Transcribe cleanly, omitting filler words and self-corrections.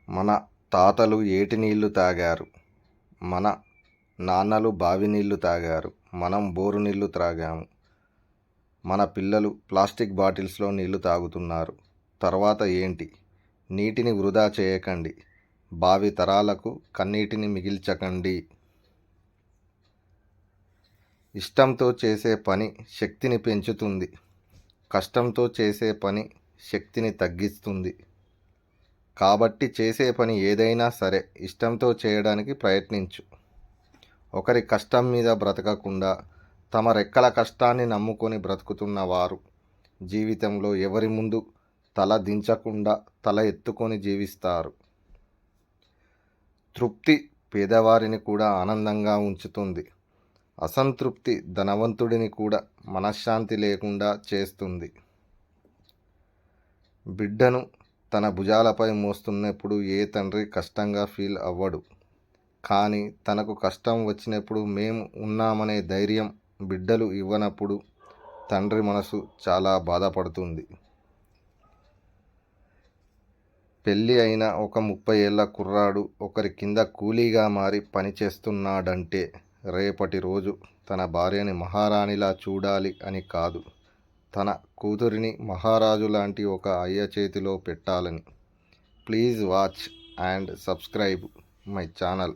మన తాతలు ఏటి నీళ్లు తాగారు, మన నాన్నలు బావి నీళ్లు తాగారు, మనం బోరు నీళ్లు త్రాగాము. మన పిల్లలు ప్లాస్టిక్ బాటిల్స్లో నీళ్లు తాగుతున్నారు. తర్వాత ఏంటి? నీటిని వృధా చేయకండి, భావి తరాలకు కన్నీటిని మిగిల్చకండి. ఇష్టంతో చేసే పని శక్తిని పెంచుతుంది, కష్టంతో చేసే పని శక్తిని తగ్గిస్తుంది. కాబట్టి చేసే పని ఏదైనా సరే ఇష్టంతో చేయడానికి ప్రయత్నించు. ఒకరి కష్టం మీద బ్రతకకుండా తమ రెక్కల కష్టాన్ని నమ్ముకొని బ్రతుకుతున్న వారు జీవితంలో ఎవరి ముందు తల దించకుండా తల ఎత్తుకొని జీవిస్తారు. తృప్తి పేదవారిని కూడా ఆనందంగా ఉంచుతుంది, అసంతృప్తి ధనవంతుడిని కూడా మనశ్శాంతి లేకుండా చేస్తుంది. బిడ్డను తన భుజాలపై మోస్తున్నప్పుడు ఏ తండ్రి కష్టంగా ఫీల్ అవ్వడు. కానీ తనకు కష్టం వచ్చినప్పుడు మేము ఉన్నామనే ధైర్యం బిడ్డలు ఇవ్వనప్పుడు తండ్రి మనసు చాలా బాధపడుతుంది. పెళ్ళి అయిన ఒక 30 ఏళ్ల కుర్రాడు ఒకరి కింద కూలీగా మారి పనిచేస్తున్నాడంటే రేపటి రోజు తన భార్యని మహారాణిలా చూడాలి అని కాదు, తన కూతురిని మహారాజు లాంటి ఒక అయ్య చేతిలో పెట్టాలని. Please watch and subscribe my channel.